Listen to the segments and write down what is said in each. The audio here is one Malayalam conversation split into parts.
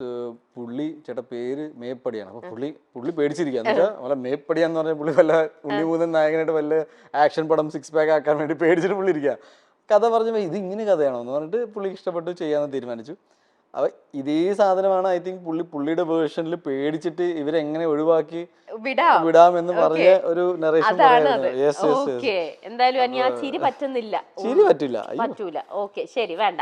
പുള്ളി ചേട്ടാ പേര് മേപ്പടിയാണ്. അപ്പൊ പുള്ളി പേടിച്ചിരിക്കുക. എന്ന് വെച്ചാൽ വല്ല മേപ്പടിയാന്ന് പറഞ്ഞാൽ പുള്ളി വല്ല പുള്ളി മൂന്നൻ നായകനായിട്ട് വല്ല ആക്ഷൻ പടം 6 പാക്ക് ആക്കാൻ വേണ്ടി പേടിച്ചിട്ട് പുള്ളി ഇരിക്കുക. കഥ പറഞ്ഞപ്പോൾ ഇത് ഇങ്ങനെ കഥയാണോ എന്ന് പറഞ്ഞിട്ട് പുള്ളിക്ക് ഇഷ്ടപ്പെട്ടു ചെയ്യാമെന്ന് തീരുമാനിച്ചു. അപ്പൊ ഇതേ സാധനമാണ് ഐ തിങ്ക് പുള്ളിയുടെ വേർഷനിൽ പേടിച്ചിട്ട് ഇവരെങ്ങനെ ഒഴിവാക്കി വിടാമെന്ന് പറഞ്ഞ ഒരു നറേഷൻ എന്തായാലും ആ ചിരി പറ്റുന്നില്ല, ചിരി പറ്റൂല. ഓക്കെ, ശരി, വേണ്ട.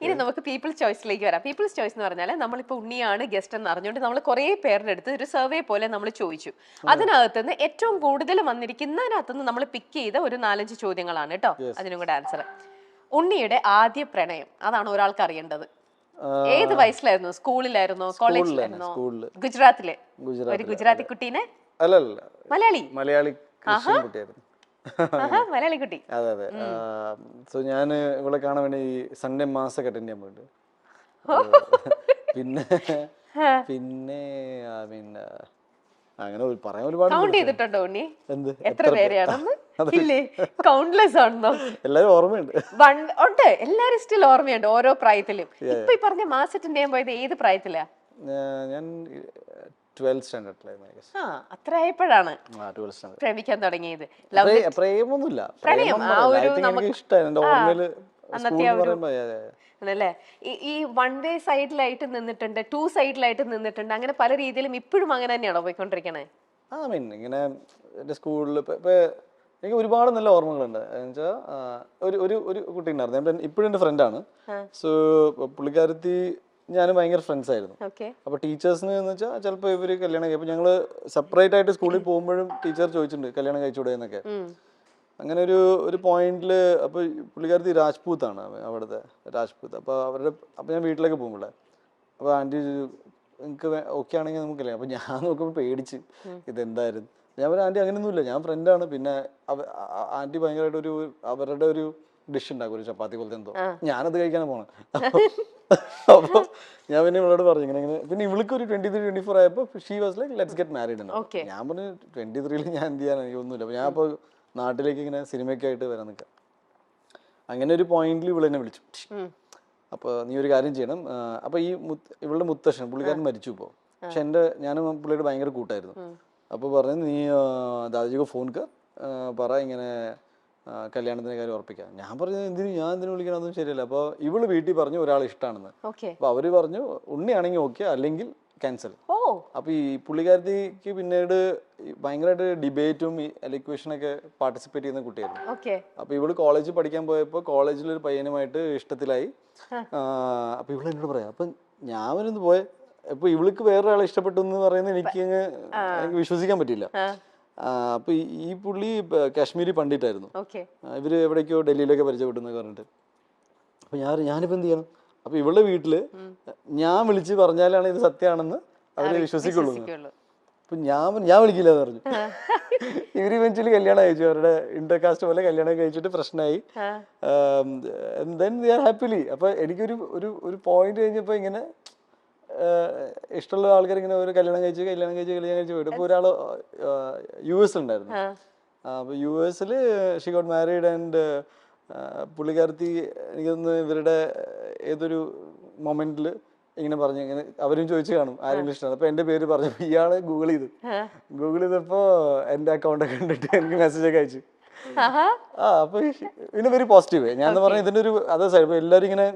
ഇനി നമുക്ക് പീപ്പിൾസ് ചോയ്സിലേക്ക് വരാം. പീപ്പിൾസ് ചോയ്സ് എന്ന് പറഞ്ഞാൽ നമ്മളിപ്പോൾ ഉണ്ണിയാണ് ഗസ്റ്റ് എന്ന് അറിഞ്ഞുകൊണ്ട് നമ്മൾ കുറേ പേരുടെ അടുത്ത് ഒരു സർവേ പോലെ നമ്മൾ ചോദിച്ചു. അതിനകത്തുനിന്ന് ഏറ്റവും കൂടുതൽ വന്നിരിക്കുന്നതിനകത്തുനിന്ന് നമ്മൾ പിക്ക് ചെയ്ത ഒരു 4-5 ചോദ്യങ്ങളാണ് കേട്ടോ. അതിനും കൂടെ ആൻസർ. ഉണ്ണിയുടെ ആദ്യ പ്രണയം, അതാണ് ഒരാൾക്ക് അറിയേണ്ടത്. ഏത് വയസ്സിലായിരുന്നു? സ്കൂളിലായിരുന്നോ, കോളേജിലായിരുന്നോ? ഗുജറാത്തിലെ ഒരു ഗുജറാത്തി കുട്ടീനെ? മലയാളി മലയാളി കുട്ടി. അതെ അതെ. സോ ഞാൻ ഇവിടെ കാണാൻ വേണ്ടി സൺഡേ മാസൊക്കെ അറ്റൻഡ് ചെയ്യാൻ പോയിട്ട് പിന്നെ അങ്ങനെ പറയാൻ ഒരുപാട് കൗണ്ട് ചെയ്തിട്ടുണ്ടോ ഉണ്ണി? എത്ര പേരെയാണെന്ന്? ഇല്ലേ, കൗണ്ട്ലെസ് ആണെന്നോ? എല്ലാരും ഓർമ്മയുണ്ട്, ഉണ്ട്, എല്ലാരും സ്റ്റിൽ ഓർമ്മയുണ്ട് ഓരോ പ്രായത്തിലും. ഇപ്പൊ ഈ പറഞ്ഞ മാസം അറ്റൻഡ് ചെയ്യാൻ പോയത് ഏത് പ്രായത്തിലാ? ഞാൻ 12th സ്റ്റാൻഡേർഡിലായിരുന്നു. അത്ര ആയപ്പോഴാണ് പ്രേമിക്കാൻ തുടങ്ങിയത്. പ്രേമൊന്നുമില്ല, പ്രണയം ആണല്ലേ. ഈ 1 വേ സൈഡിലായിട്ട് നിന്നിട്ടുണ്ട്, 2 സൈഡിലായിട്ട് നിന്നിട്ടുണ്ട്, അങ്ങനെ പല രീതിയിലും ഇപ്പോഴും അങ്ങനെ തന്നെയാണോ പോയിക്കൊണ്ടിരിക്കണേ? ഇങ്ങനെ എന്റെ സ്കൂളിൽ എനിക്ക് ഒരുപാട് നല്ല ഓർമ്മകളുണ്ട്. എന്നുവെച്ചാൽ ഒരു കുട്ടി ഉണ്ടായിരുന്നു, ഇപ്പോഴും എന്റെ ഫ്രണ്ടാണ്. സോ പുള്ളിക്കാരത്തി ഞാനും ഭയങ്കര ഫ്രണ്ട്സ് ആയിരുന്നു. അപ്പൊ ടീച്ചേഴ്സിന് എന്ന് വെച്ചാൽ ചിലപ്പോൾ ഇവര് കല്യാണം കഴിയും. ഞങ്ങൾ സെപ്പറേറ്റ് ആയിട്ട് സ്കൂളിൽ പോകുമ്പോഴും ടീച്ചർ ചോദിച്ചിട്ടുണ്ട് കല്യാണം കഴിച്ചുകൂടെ എന്നൊക്കെ. അങ്ങനെ ഒരു പോയിന്റിൽ അപ്പൊ പുള്ളിക്കാരത്തി രാജ്പൂത്താണ്, അവിടുത്തെ രാജ്പൂത്ത്. അപ്പൊ ഞാൻ വീട്ടിലേക്ക് പോകുമ്പോഴേ അപ്പൊ ആന്റി നിങ്ങൾക്ക് ഓക്കെ ആണെങ്കിൽ നമുക്ക് കല്യാണം. അപ്പൊ ഞാൻ നോക്കുമ്പോൾ പേടിച്ച് ഇതെന്തായിരുന്നു. ഞാൻ പറയാം ആന്റി അങ്ങനെയൊന്നുമില്ല, ഞാൻ ഫ്രണ്ടാണ്. പിന്നെ ആന്റി ഭയങ്കരമായിട്ട് അവരുടെ ഒരു ഡിഷ് ഉണ്ടാക്കും, ഒരു ചപ്പാത്തി പോലത്തെ എന്തോ, ഞാനത് കഴിക്കാനാണ് പോണത്. അപ്പൊ ഞാൻ പിന്നെ ഇവളോട് പറഞ്ഞു ഇങ്ങനെ. പിന്നെ ഇവൾക്ക് ഒരു 23-24 ആയപ്പോ she was like let's get married. ഞാൻ പറഞ്ഞു 23-ൽ ഞാൻ എന്ത് ചെയ്യാൻ, എനിക്ക് ഒന്നുമില്ല. അപ്പൊ ഞാൻ ഇപ്പൊ നാട്ടിലേക്ക് ഇങ്ങനെ സിനിമയൊക്കെ ആയിട്ട് വരാൻ നിൽക്കാം. അങ്ങനെ ഒരു പോയിന്റിൽ ഇവളെന്നെ വിളിച്ചു. അപ്പൊ നീ ഒരു കാര്യം ചെയ്യണം. അപ്പൊ ഇവളുടെ മുത്തശ്ശൻ പുള്ളിക്കാരൻ മരിച്ചു ഇപ്പോ. പക്ഷെ ഞാനും പുള്ളിയുടെ ഭയങ്കര കൂട്ടായിരുന്നു. അപ്പൊ പറഞ്ഞു നീ ദാദാജിക്ക് ഫോൺ പറ ഇങ്ങനെ കല്യാണത്തിന്റെ കാര്യം ഉറപ്പിക്കാം. ഞാൻ പറഞ്ഞു ഞാൻ എന്തിനു വിളിക്കണം, അതൊന്നും ശരിയല്ല. അപ്പൊ ഇവള് വീട്ടിൽ പറഞ്ഞു ഒരാൾ ഇഷ്ടമാണെന്ന്. അപ്പൊ അവര് പറഞ്ഞു ഉണ്ണിയാണെങ്കിൽ ഓക്കെ, അല്ലെങ്കിൽ ക്യാൻസൽ. അപ്പൊ ഈ പുള്ളിക്കാരത്തിക്ക് പിന്നീട് ഭയങ്കരമായിട്ട് ഡിബേറ്റും എലിക്വേഷനൊക്കെ പാർട്ടിസിപ്പേറ്റ് ചെയ്യുന്ന കുട്ടിയായിരുന്നു. അപ്പൊ ഇവള് കോളേജിൽ പഠിക്കാൻ പോയപ്പോ കോളേജിലൊരു പയ്യനുമായിട്ട് ഇഷ്ടത്തിലായി. അപ്പൊ ഇവള് എന്നോട് പറയാം, അപ്പൊ ഞാൻ വരുന്നത് പോയെ. അപ്പൊ ഇവൾക്ക് വേറൊരാളെ ഇഷ്ടപ്പെട്ടു എന്ന് പറയുന്നത് എനിക്ക് വിശ്വസിക്കാൻ പറ്റില്ല. അപ്പൊ ഈ പുള്ളി കാശ്മീരി പണ്ഡിറ്റായിരുന്നു. ഇവര് എവിടേക്കോ ഡൽഹിയിലൊക്കെ പരിചയപ്പെട്ടെന്ന് പറഞ്ഞിട്ട്. അപ്പൊ ഞാനിപ്പോ എന്ത് ചെയ്യണം? അപ്പൊ ഇവളുടെ വീട്ടില് ഞാൻ വിളിച്ച് പറഞ്ഞാലാണ് ഇത് സത്യമാണെന്ന് അവര് വിശ്വസിക്കുള്ളൂ. അപ്പൊ ഞാൻ വിളിക്കില്ല എന്ന് പറഞ്ഞു. ഇവര് ഇവൻച്വലി കല്യാണം കഴിച്ചു, അവരുടെ ഇന്റർകാസ്റ്റ് പോലെ കല്യാണം കഴിച്ചിട്ട് പ്രശ്നമായി. ഹാപ്പിലി. അപ്പൊ എനിക്കൊരു പോയിന്റ് കഴിഞ്ഞപ്പോ ഇങ്ങനെ ഇഷ്ടമുള്ള ആൾക്കാർ ഇങ്ങനെ ഒരു കല്യാണം കഴിച്ച് പോയിട്ട്. ഇപ്പൊ ഒരാള് US ഉണ്ടായിരുന്നു. അപ്പൊ US she got married and പുള്ളിക്കാരത്തി എനിക്കൊന്ന് ഇവരുടെ ഏതൊരു മൊമെന്റില് ഇങ്ങനെ പറഞ്ഞു, ഇങ്ങനെ അവരും ചോദിച്ചു കാണും ആരെങ്കിലും ഇഷ്ടമാണ്. അപ്പൊ എന്റെ പേര് പറഞ്ഞു. ഇയാള് ഗൂഗിൾ ചെയ്തപ്പോ എന്റെ അക്കൗണ്ട് ഒക്കെ കണ്ടിട്ട് എനിക്ക് മെസ്സേജ് ഒക്കെ അയച്ചു. അപ്പൊ ഇതിന് വെരി പോസിറ്റീവ്. ഞാൻ പറഞ്ഞ ഇതിന്റെ ഒരു അതേ സൈഡ്. എല്ലാരും ഇങ്ങനെ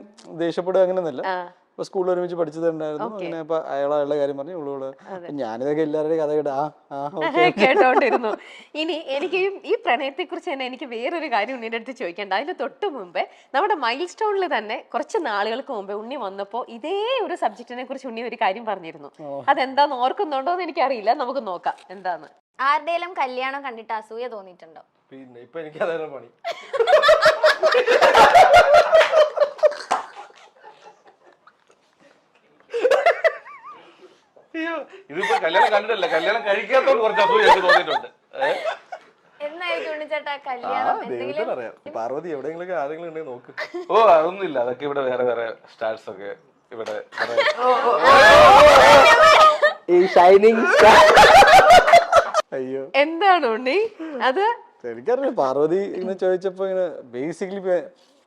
ദേഷ്യപ്പെടുക അങ്ങനെയൊന്നുമല്ല. ഇപ്പൊ സ്കൂളിൽ ഒരുമിച്ച് പഠിച്ചതുണ്ടായിരുന്നു. അങ്ങനെ ഇപ്പൊ അയാളുടെ കാര്യം പറഞ്ഞു, ഇവളോട് ഞാനിതൊക്കെ എല്ലാവരുടെയും കഥ കേട്ടോണ്ടിരുന്നു. ഇനി എനിക്ക് ഈ പ്രണയത്തെ കുറിച്ച് തന്നെ എനിക്ക് വേറൊരു കാര്യം ഉണ്ണിയുടെ അടുത്ത് ചോദിക്കേണ്ട. അതിന് തൊട്ട് മുമ്പേ നമ്മുടെ മൈൽ സ്റ്റോണിൽ തന്നെ കുറച്ച് നാളുകൾക്ക് മുമ്പേ ഉണ്ണി വന്നപ്പോ ഇതേ ഒരു സബ്ജക്റ്റിനെ കുറിച്ച് ഉണ്ണി ഒരു കാര്യം പറഞ്ഞിരുന്നു. അതെന്താന്ന് ഓർക്കുന്നുണ്ടോന്ന് എനിക്കറിയില്ല, നമുക്ക് നോക്കാം എന്താന്ന്. ആരുടെയും കല്യാണം കണ്ടിട്ട് അസൂയ തോന്നിയിട്ടുണ്ടോ? പിന്നെ ഇപ്പൊ എനിക്ക് അതാണ് പണി. ഇതിപ്പോ കല്യാണം കണ്ടിട്ടല്ല, കല്യാണം കഴിക്കാത്തോണ്ട് കുറച്ച് അസൂയ എനിക്ക് തോന്നിയിട്ടുണ്ട്. പാർവതി എവിടെയെങ്കിലും ആരെങ്കിലും ഉണ്ടെങ്കിൽ നോക്ക്. ഓ അതൊന്നുമില്ല, അതൊക്കെ ഇവിടെ വേറെ വേറെ സ്റ്റാർസ് ഒക്കെ ഇവിടെ. അയ്യോ എന്താണ് ഉണ്ണി അത്? എനിക്കറിയില്ല. പാർവതി ഇങ്ങനെ ചോദിച്ചപ്പോ ഇങ്ങനെ ബേസിക്കലി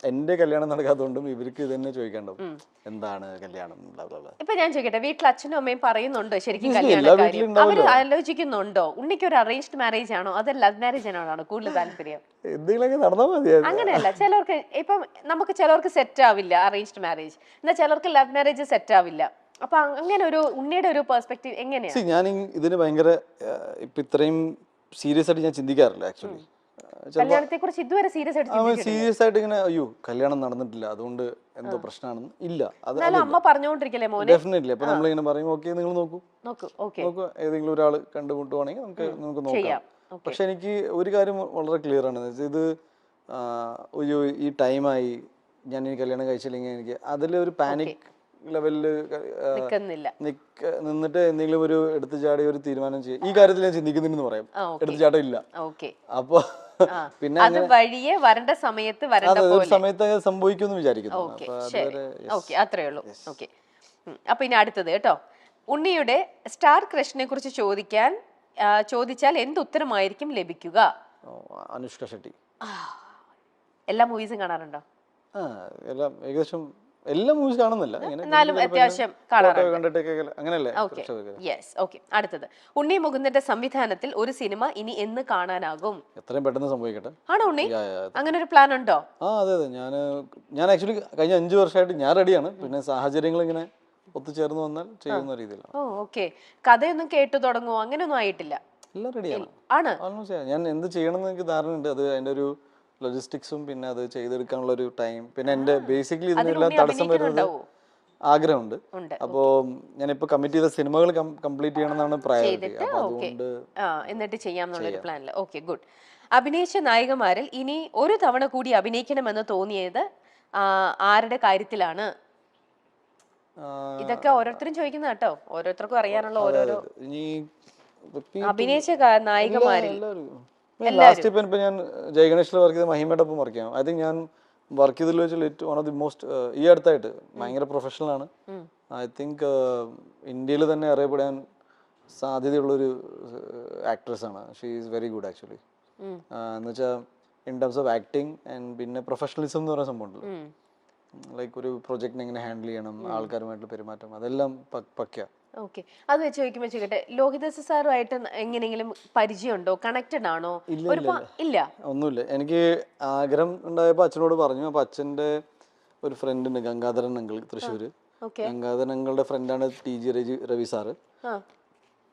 എന്റെ കല്യാണം നടക്കാത്തതുകൊണ്ടും ഇവർക്ക് ഇത് തന്നെ ചോദിക്കേണ്ടത് എന്താണ് കല്യാണം blah blah blah. ഇപ്പൊ ഞാൻ ചോദിക്കട്ടെ, വീട്ടിൽ അച്ഛനും അമ്മയും പറയുന്നുണ്ടോ ശരിക്കും എല്ലാ കല്യാണ വീട്ടിലും കാര്യം? ഉണ്ടാവുമല്ലോ. അവര് ആലോചിക്കുന്നുണ്ടോ ഉണ്ണിക്ക് ഒരു അറേഞ്ച്ഡ് മാരേജ് ആണോ അതോ ലവ് മാരേജ് ആണോ കൂടുതൽ താല്പര്യം? എന്തെങ്കിലുമൊക്കെ നടന്നാൽ മതിയായിരുന്നു. അങ്ങനെയല്ല, ചിലർക്ക് ഇപ്പം നമുക്ക് ചിലർക്ക് സെറ്റ് ആവില്ല അറേഞ്ച്ഡ് മാരേജ്, എന്നാൽ ചിലർക്ക് ലവ് മാരേജ് സെറ്റ് ആവില്ല. അപ്പൊ അങ്ങനെ ഒരു ഉണ്ണിയുടെ ഒരു പെർസ്പെക്റ്റീവ് എങ്ങനെയാണ്? ഞാൻ ഇതിന് ഭയങ്കര ഇപ്പൊ ഇത്രയും സീരിയസ് ആയിട്ട് ഞാൻ ചിന്തിക്കാറില്ല ആക്ച്വലി. കല്യാണത്തെ കുറിച്ച് ഇതുവരെ സീരിയസ് ആയിട്ട് ചിന്തിച്ചിട്ടില്ല. സീരിയസ് ആയിട്ട് ഇങ്ങനെ അയ്യോ കല്യാണം നടന്നിട്ടില്ല അതുകൊണ്ട് എന്തോ പ്രശ്നമാണെന്ന് ഇല്ല. അത് എന്നാലും അമ്മ പറഞ്ഞുകൊണ്ടിരിക്കല്ലേ മോനെ ഡെഫിനറ്റ്ലി. അപ്പൊ നമ്മളിങ്ങനെ പറയും ഓക്കെ നിങ്ങൾ നോക്കൂ നോക്കൂ, ഓക്കെ നോക്കൂ ഏതെങ്കിലും ഒരാൾ കണ്ടുമുട്ടുവാണെങ്കിൽ നമുക്ക് നോക്കാം. ചെയ്യാം. പക്ഷെ എനിക്ക് ഒരു കാര്യം വളരെ ക്ലിയർ ആണ്, ഇത് അയ്യോ ഈ ടൈമായി ഞാൻ ഈ കല്യാണം കഴിച്ചില്ലെങ്കിൽ എനിക്ക് അതിലൊരു പാനിക് ലെവലില് നിക്കുന്നില്ല. നിന്നിട്ട് എന്തെങ്കിലും ഒരു എടുത്തു ചാടി ഒരു തീരുമാനം ചെയ്യും ഈ കാര്യത്തിൽ ഞാൻ ചിന്തിക്കുന്നുണ്ടെന്ന് പറയാം. എടുത്തു ചാട്ടം ഇല്ല. ഓക്കെ, അപ്പൊ പിന്നെ അത് വഴിയെ വരേണ്ട സമയത്ത് വരേണ്ട ഒരു പോലെ. സമയത്ത് സംഭവിക്കുമെന്ന് വിചാരിക്കുന്നു. ഓക്കെ, അപ്പൊ ശരി, അതുവരെ ഓക്കെ, അത്രേ ഉള്ളൂ. ഓക്കെ, അപ്പൊ ഇനി അടുത്തത് കേട്ടോ, ഉണ്ണിയുടെ സ്റ്റാർ ക്രഷിനെ കുറിച്ച് ചോദിച്ചാൽ എന്ത് ഉത്തരമായിരിക്കും ലഭിക്കുക? അനുഷ്ക ഷെട്ടി. എല്ലാ മൂവീസും കാണാറുണ്ടോ? എല്ലാം ഏകദേശം എല്ലാ മൂവീസ് കാണുന്നില്ല, എന്നാലും അത്യാവശ്യം കാണാറുണ്ട്. കണ്ടിട്ടൊക്കെ അങ്ങനെയല്ലേ. Yes, okay. അടുത്തത്, ഉണ്ണി മുകുന്ദന്റെ സംവിധാനത്തിൽ ഒരു സിനിമ ഇനി എന്ന് കാണാനാകും? എത്രയും പെട്ടെന്ന് സംഭവിക്കട്ടെ. ആണോ ഉണ്ണി? അങ്ങനെ ഒരു പ്ലാൻ ഉണ്ടോ? അതെ അതെ. ഞാൻ ആക്ച്വലി കഴിഞ്ഞ 5 വർഷമായിട്ട് ഞാൻ റെഡിയാണ്. പിന്നെ സാഹചര്യങ്ങൾ ഇങ്ങനെ ഒത്തുചേർന്ന് വന്നാൽ ചെയ്യുന്ന രീതിയിലാണ്. ഓ, ഓക്കെ. കഥയൊന്നും കേട്ടു തുടങ്ങുമോ? അങ്ങനെയൊന്നും ആയിട്ടില്ല? എല്ലാം റെഡിയാണ്. ആണ്. ഓൾമോസ്റ്റ് ഞാൻ എന്ത് ചെയ്യണം എന്ന് എനിക്ക് ധാരണയുണ്ട്. അത് അതിന്റെ ഒരു ലോജിസ്റ്റിക്സും പിന്നെ അത് ചെയ്തെടുക്കാനുള്ള ഒരു ടൈം പിന്നെ എന്റെ ബേസിക്കലി ഇതിനെല്ലാം തടസ്സം വരുന്നത് ആഗ്രഹമുണ്ട്. അപ്പോ ഞാനിപ്പോ കമ്മിറ്റ് ചെയ്ത സിനിമകൾ കംപ്ലീറ്റ് ചെയ്യണമെന്നാണ് പ്രയോറിറ്റി. അപ്പൊ അതുകൊണ്ട് എന്നിട്ട് ചെയ്യാമെന്നുള്ള പ്ലാനില്. Okay, good. അഭിനയിച്ച നായികമാരിൽ ഇനി ഒരു തവണ കൂടി അഭിനയിക്കണമെന്ന് തോന്നിയത് ആരുടെ കാര്യത്തിലാണ്? ഇതൊക്കെ ഓരോരുത്തരും ചോദിക്കുന്ന കേട്ടോ, ഓരോരുത്തർക്കും അറിയാനുള്ള ഓരോരോ അഭിനയിച്ച നായികമാരിൽ. ലാസ്റ്റ് ഇപ്പൊ ഞാൻ ജയഗണേഷിൽ വർക്ക് ചെയ്ത മഹിമയുടെ ഒപ്പം വർക്ക് ചെയ്യാം. ഐ തിങ്ക് ഞാൻ വർക്ക് ചെയ്തതിൽ വെച്ചാൽ വൺ ഓഫ് ദി മോസ്റ്റ് ഈ അടുത്തായിട്ട് ഭയങ്കര പ്രൊഫഷണൽ ആണ്. ഐ തിങ്ക് ഇന്ത്യയിൽ തന്നെ അറിയപ്പെടാൻ സാധ്യതയുള്ളൊരു ആക്ട്രസ് ആണ്. She is very good actually. എന്ന് വെച്ചാൽ in terms of acting and പിന്നെ പ്രൊഫഷണലിസം എന്ന് പറയുന്ന സംഭവം ഉണ്ടല്ലോ, ലൈക്ക് ഒരു പ്രൊജക്ടിനെ എങ്ങനെ ഹാൻഡിൽ ചെയ്യണം, ആൾക്കാരുമായിട്ടുള്ള പെരുമാറ്റം, അതെല്ലാം പക്ക. ഓക്കെ, അത് വെച്ച് ചോദിക്കുമ്പോൾ ചോദിക്കട്ടെ, ലോഹിതദാസ് സാറുമായിട്ട് എങ്ങനെയെങ്കിലും പരിചയമുണ്ടോ? കണക്റ്റഡ് ആണോ? ഇല്ല, ഒന്നുമില്ല. എനിക്ക് ആഗ്രഹം ഉണ്ടായപ്പോൾ അച്ഛനോട് പറഞ്ഞു. അപ്പൊ അച്ഛന്റെ ഒരു ഫ്രണ്ട് ഉണ്ട്, ഗംഗാധരൻ അങ്കിൾ, തൃശ്ശൂര്. ഗംഗാധരൻ അങ്കിളുടെ ഫ്രണ്ടാണ് TG രവി സാറ്.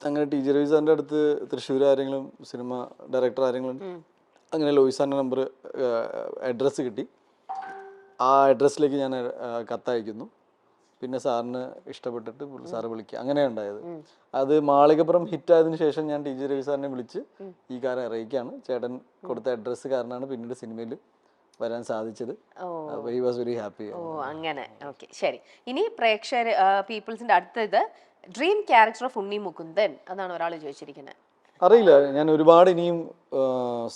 അങ്ങനെ TG രവി സാറിന്റെ അടുത്ത് തൃശ്ശൂർ ആരെങ്കിലും സിനിമ ഡയറക്ടർ ആരെങ്കിലും അങ്ങനെ ലോഹിത് സാറിന്റെ നമ്പർ അഡ്രസ്സ് കിട്ടി. ആ അഡ്രസ്സിലേക്ക് ഞാൻ കത്തയക്കുന്നു. പിന്നെ സാറിന് ഇഷ്ടപ്പെട്ടിട്ട് സാറ് വിളിക്കുക, അങ്ങനെയാണ് ഉണ്ടായത്. അത് മാളികപ്പുറം ഹിറ്റായതിനു ശേഷം ഞാൻ TG രവി സാറിനെ വിളിച്ച് ഈ കാര്യം അറിയിക്കുകയാണ്. ചേട്ടൻ കൊടുത്ത അഡ്രസ്സ് കാരണമാണ് പിന്നീട് സിനിമയിൽ വരാൻ സാധിച്ചത്. He was very happy. Oh, അങ്ങനെ. ഓക്കെ, ശരി. ഇനി പ്രേക്ഷകർ പീപ്പിൾസിന്റെ അടുത്തത് dream character of Unni Mukundan, അതാണ് ഒരാൾ ചോദിച്ചിരിക്കുന്നത്. അറിയില്ല, ഞാൻ ഒരുപാട് ഇനിയും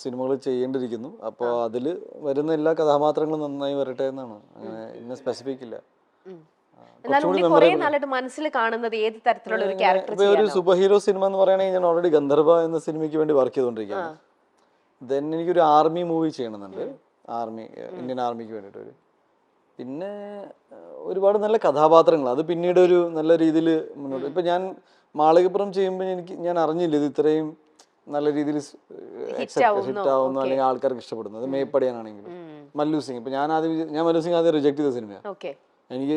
സിനിമകൾ ചെയ്യേണ്ടിയിരിക്കുന്നു. അപ്പോൾ അതിൽ വരുന്ന എല്ലാ കഥാപാത്രങ്ങളും നന്നായി വരട്ടെ എന്നാണ്. അങ്ങനെ ഇന്ന സ്പെസിഫിക് ഇല്ല. മനസ്സിൽ കാണുന്നത് ഏത് തരത്തിലുള്ള ഒരു ക്യാരക്ടർ? ഒരു സൂപ്പർ ഹീറോ സിനിമ എന്ന് പറയുകയാണെങ്കിൽ ഞാൻ ഓൾറെഡി ഗന്ധർവ എന്ന സിനിമയ്ക്ക് വേണ്ടി വർക്ക് ചെയ്തുകൊണ്ടിരിക്കുകയാണ്. ദെൻ എനിക്കൊരു ആർമി മൂവി ചെയ്യണമെന്നുണ്ട്, ഇന്ത്യൻ ആർമിക്ക് വേണ്ടിയിട്ട്. പിന്നെ ഒരുപാട് നല്ല കഥാപാത്രങ്ങൾ, അത് പിന്നീട് ഒരു നല്ല രീതിയിൽ മുന്നോട്ട്. ഇപ്പൊ ഞാൻ മാളികപ്പുറം ചെയ്യുമ്പോൾ ഞാൻ അറിഞ്ഞില്ല ഇത് ഇത്രയും നല്ല രീതിയിൽ ഹിറ്റ് ആവുന്നു അല്ലെങ്കിൽ ആൾക്കാർക്ക് ഇഷ്ടപ്പെടുന്നു. അത് മേപ്പടിയാനാണെങ്കിലും മല്ലു സിംഗ്. ഇപ്പൊ ഞാൻ മല്ലു സിംഗ് ആദ്യം റിജക്ട് ചെയ്ത സിനിമയാണ്. എനിക്ക്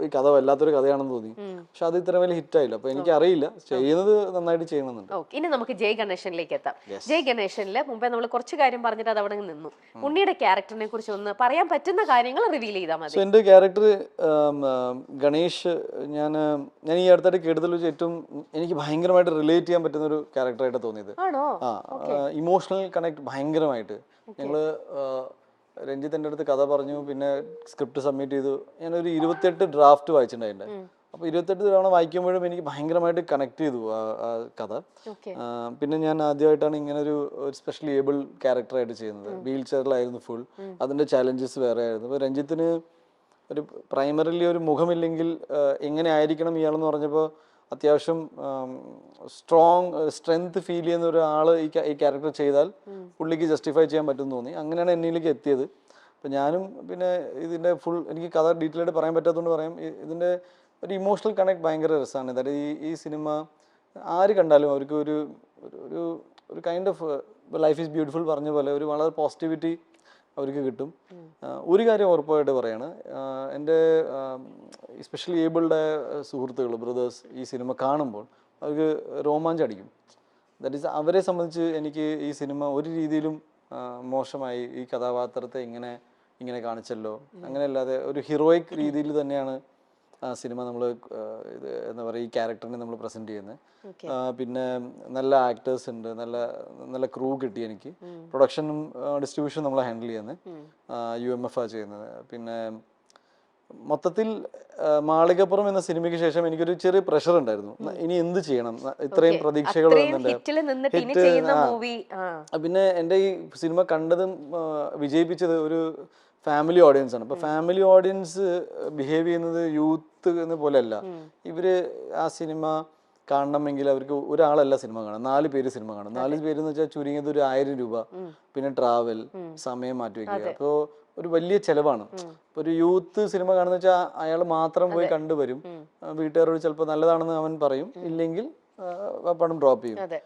ഈ കഥ വല്ലാത്തൊരു കഥയാണെന്ന് തോന്നി. പക്ഷെ അത് ഇത്ര വലിയ ഹിറ്റ് ആയില്ല. അപ്പൊ എനിക്ക് അറിയില്ല, ചെയ്യുന്നത് നന്നായിട്ട് ചെയ്യണമെന്നുണ്ട്. ഇനി നമുക്ക് ജയ് ഗണേശനിലേക്ക് എത്താം. ജയ് ഗണേശനില് മുമ്പേ നമ്മൾ കുറച്ച് കാര്യം പറഞ്ഞിട്ട് അത് അവിടെ നിന്നു. ഉണ്ണിയുടെ ക്യാരക്ടറിനെ കുറിച്ച് ഒന്ന് പറയാൻ പറ്റുന്ന കാര്യങ്ങൾ റിവീൽ ചെയ്താൽ മതി. എന്റെ ക്യാരക്ടർ ഗണേഷ്, ഞാൻ ഈ അടുത്തായിട്ട് കേട്ടതിൽ വെച്ച് ഏറ്റവും എനിക്ക് ഭയങ്കരമായിട്ട് റിലേറ്റ് ചെയ്യാൻ പറ്റുന്ന ഒരു ക്യാരക്ടറായിട്ട് തോന്നിയത്. ഇമോഷണൽ കണക്ട് ഭയങ്കരമായിട്ട്. ഞങ്ങള് രഞ്ജിത്ത് എൻ്റെ അടുത്ത് കഥ പറഞ്ഞു, പിന്നെ സ്ക്രിപ്റ്റ് സബ്മിറ്റ് ചെയ്തു. ഞാനൊരു 28 ഡ്രാഫ്റ്റ് വായിച്ചിട്ടുണ്ടായിരുന്നു. അപ്പോൾ 28 തവണ വായിക്കുമ്പോഴും എനിക്ക് ഭയങ്കരമായിട്ട് കണക്ട് ചെയ്തു ആ കഥ. പിന്നെ ഞാൻ ആദ്യമായിട്ടാണ് ഇങ്ങനെ ഒരു സ്പെഷ്യലി ഏബിൾ ക്യാരക്ടറായിട്ട് ചെയ്യുന്നത്. വീൽ ചെയറിലായിരുന്നു ഫുൾ. അതിൻ്റെ ചാലഞ്ചസ് വേറെ ആയിരുന്നു. അപ്പോൾ രഞ്ജിത്തിന് ഒരു പ്രൈമറിലി ഒരു മുഖമില്ലെങ്കിൽ എങ്ങനെ ആയിരിക്കണം ഇയാളെന്ന് പറഞ്ഞപ്പോൾ അത്യാവശ്യം സ്ട്രെങ്ത് ഫീൽ ചെയ്യുന്ന ഒരാൾ ഈ ക്യാരക്ടർ ചെയ്താൽ പുള്ളിക്ക് ജസ്റ്റിഫൈ ചെയ്യാൻ പറ്റുമെന്ന് തോന്നി. അങ്ങനെയാണ് എന്നിലേക്ക് എത്തിയത്. അപ്പം ഞാനും പിന്നെ ഇതിൻ്റെ ഫുൾ എനിക്ക് കഥ ഡീറ്റെയിൽ ആയിട്ട് പറയാൻ പറ്റാത്തതുകൊണ്ട് പറയാം, ഇതിൻ്റെ ഒരു ഇമോഷണൽ കണക്ട് ഭയങ്കര രസമാണ്. അതായത് ഈ സിനിമ ആര് കണ്ടാലും അവർക്ക് ഒരു ഒരു ഒരു kind of life is beautiful പറഞ്ഞ പോലെ ഒരു വളരെ പോസിറ്റിവിറ്റി അവർക്ക് കിട്ടും. ഒരു കാര്യം ഉറപ്പായിട്ട് പറയാണ്, എൻ്റെ സ്പെഷ്യലി ഏബിൾഡ് സുഹൃത്തുക്കൾ, ബ്രദേഴ്സ് ഈ സിനിമ കാണുമ്പോൾ അവർക്ക് രോമാഞ്ചടിക്കും. ദാറ്റ് ഈസ് അവരെ സംബന്ധിച്ച് എനിക്ക് ഈ സിനിമ ഒരു രീതിയിലും മോശമായി ഈ കഥാപാത്രത്തെ ഇങ്ങനെ കാണിച്ചല്ലോ അങ്ങനെയല്ലാതെ ഒരു ഹീറോയിക് രീതിയിൽ തന്നെയാണ് ആ സിനിമ നമ്മൾ ഇത് എന്താ പറയുക ഈ ക്യാരക്ടറിനെ നമ്മൾ പ്രസന്റ് ചെയ്യുന്നത്. പിന്നെ നല്ല ആക്ടേഴ്സ് ഉണ്ട്, നല്ല നല്ല ക്രൂ കിട്ടി എനിക്ക്. പ്രൊഡക്ഷനും ഡിസ്ട്രിബ്യൂഷനും നമ്മൾ ഹാൻഡിൽ ചെയ്യുന്നത് UMF ആ ചെയ്യുന്നത്. പിന്നെ മൊത്തത്തിൽ മാളികപ്പുറം എന്ന സിനിമയ്ക്ക് ശേഷം എനിക്കൊരു ചെറിയ പ്രഷർ ഉണ്ടായിരുന്നു, ഇനി എന്ത് ചെയ്യണം, ഇത്രയും പ്രതീക്ഷകൾ പിന്നെ എൻ്റെ ഈ സിനിമ കണ്ടതും വിജയിപ്പിച്ചത് ഒരു ഫാമിലി ഓഡിയൻസ് ആണ്. അപ്പൊ ഫാമിലി ഓഡിയൻസ് ബിഹേവ് ചെയ്യുന്നത് യൂത്ത് എന്ന പോലെയല്ല. ഇവര് ആ സിനിമ കാണണമെങ്കിൽ അവർക്ക് ഒരാളല്ല സിനിമ കാണാം, 4 പേര് സിനിമ കാണും. 4 പേര് എന്ന് വെച്ചാൽ ചുരുങ്ങിയത് ഒരു 1000 രൂപ, പിന്നെ ട്രാവൽ, സമയം മാറ്റി വെക്കുക. അപ്പോൾ ഒരു വലിയ ചെലവാണ്. ഇപ്പൊ ഒരു യൂത്ത് സിനിമ കാണുന്ന വെച്ചാൽ അയാൾ മാത്രം പോയി കണ്ടുവരും, വീട്ടുകാരോട് ചിലപ്പോൾ നല്ലതാണെന്ന് അവൻ പറയും, ഇല്ലെങ്കിൽ പണം ഡ്രോപ്പ് ചെയ്യും.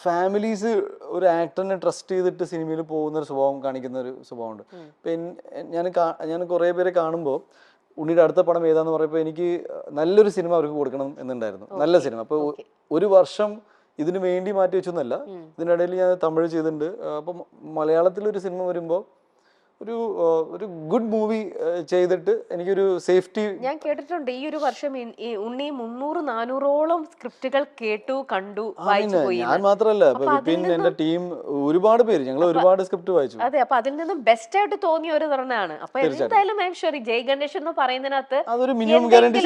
ഫാമിലീസ് ഒരു ആക്ടറിനെ ട്രസ്റ്റ് ചെയ്തിട്ട് സിനിമയിൽ പോകുന്ന ഒരു സ്വഭാവം കാണിക്കുന്ന ഒരു സ്വഭാവമുണ്ട്. ഞാൻ കുറേ പേരെ കാണുമ്പോൾ ഉണ്ണിയുടെ അടുത്ത പടം ഏതാന്ന് പറയുമ്പോൾ എനിക്ക് നല്ലൊരു സിനിമ അവർക്ക് കൊടുക്കണം എന്നുണ്ടായിരുന്നു, നല്ല സിനിമ. അപ്പോൾ ഒരു വർഷം ഇതിനു വേണ്ടി മാറ്റി വെച്ചൊന്നുമല്ല, ഇതിനിടയിൽ ഞാൻ തമിഴ് ചെയ്തിട്ടുണ്ട്. അപ്പം മലയാളത്തിലൊരു സിനിമ വരുമ്പോൾ ഒരു ഗുഡ് മൂവി ചെയ്തിട്ട് എനിക്കൊരു സേഫ്റ്റി. ഞാൻ കേട്ടിട്ടുണ്ട് ഈ ഒരു വർഷം ഉണ്ണി 300-400ഓളം സ്ക്രിപ്റ്റുകൾ കേട്ടു, കണ്ടു, വായിച്ചു പോയി. ഞാൻ മാത്രമല്ല, പിന്നെ എന്റെ ടീം ഒരുപാട് പേര്, ഞങ്ങൾ ഒരുപാട് സ്ക്രിപ്റ്റ് വായിച്ചു. അതെ, അപ്പൊ അതിൽ നിന്നും ബെസ്റ്റ് ആയിട്ട് തോന്നിയ ഒരു തവണയാണ്. അപ്പൊ എന്തായാലും ഐ എം ഷുവർ ജയ് ഗണേഷ് എന്ന് പറയുന്നതിനകത്ത് അതൊരു മിനിമം ഗ്യാരണ്ടി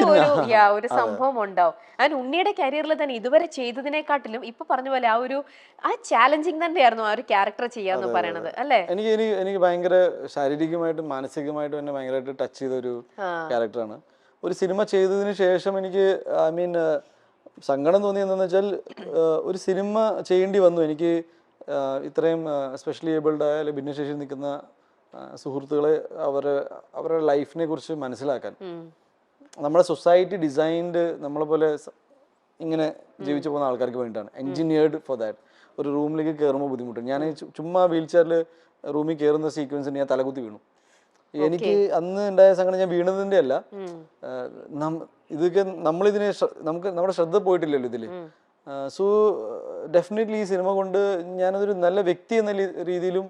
ഒരു സംഭവം ഉണ്ടാവും. അതിന് ഉണ്ണിയുടെ കരിയറിൽ തന്നെ ഇതുവരെ ചെയ്തതിനെക്കാട്ടിലും ഇപ്പൊ പറഞ്ഞ പോലെ ആ ചാലഞ്ചിങ് തന്നെയായിരുന്നു ആ ഒരു ക്യാരക്ടർ ചെയ്യാന്ന് പറയണത് അല്ലേ? എനിക്ക് ഭയങ്കര ശാരീരികമായിട്ടും മാനസികമായിട്ടും എന്നെ ഭയങ്കരമായിട്ട് ടച്ച് ചെയ്ത ഒരു ക്യാരക്ടറാണ്. ഒരു സിനിമ ചെയ്തതിന് ശേഷം എനിക്ക് സങ്കടം തോന്നിയെന്ന് വെച്ചാൽ ഒരു സിനിമ ചെയ്യേണ്ടി വന്നു എനിക്ക് ഇത്രയും സ്പെഷ്യലി ഏബിൾഡ് ആയ അല്ലെങ്കിൽ ഭിന്നശേഷി നിൽക്കുന്ന സുഹൃത്തുക്കളെ അവരുടെ ലൈഫിനെ കുറിച്ച് മനസ്സിലാക്കാൻ. നമ്മുടെ സൊസൈറ്റി ഡിസൈൻഡ് നമ്മളെ പോലെ ഇങ്ങനെ ജീവിച്ചു പോകുന്ന ആൾക്കാർക്ക് വേണ്ടിയിട്ടാണ്, എൻജിനീയർഡ് ഫോർ ദാറ്റ്. ഒരു റൂമിലേക്ക് കയറുമ്പോൾ ബുദ്ധിമുട്ടുണ്ട്. ഞാൻ ചുമ്മാ വീൽ ചെയറിൽ റൂമിൽ കയറുന്ന സീക്വൻസിന് ഞാൻ തലകുത്തി വീണു. എനിക്ക് അന്ന് ഉണ്ടായ സങ്കടം ഞാൻ വീണതിന്റെ അല്ല, ഇതൊക്കെ നമ്മളിതിനെ നമ്മുടെ ശ്രദ്ധ പോയിട്ടില്ലല്ലോ ഇതില്. സോ ഡെഫിനറ്റ്ലി ഈ സിനിമ കൊണ്ട് ഞാനതൊരു നല്ല വ്യക്തി എന്ന രീതിയിലും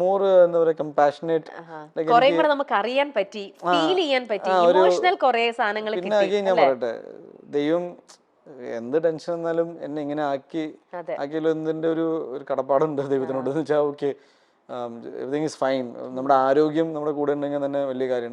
മോർ എന്താ പറയാ കമ്പാഷനേറ്റ്, നമുക്ക് അറിയാൻ പറ്റി, ഫീൽ ചെയ്യാൻ പറ്റി, ഇമോഷണൽ കുറേ സാധനങ്ങൾ. പിന്നെ ഞാൻ പറയട്ടെ, ദൈവം എന്ത് ടെൻഷൻ വന്നാലും എന്നെ ഇങ്ങനെ ആക്കിയല്ലോ എന്നതിന്റെ ഒരു കടപ്പാടുണ്ട് ദൈവത്തിനോട്. എന്ന് വെച്ചാൽ ഓക്കെ, എവറിങ് ഈസ് ഫൈൻ. നമ്മുടെ ആരോഗ്യം നമ്മുടെ കൂടെ ഉണ്ടെങ്കിൽ തന്നെ വലിയ കാര്യമാണ്.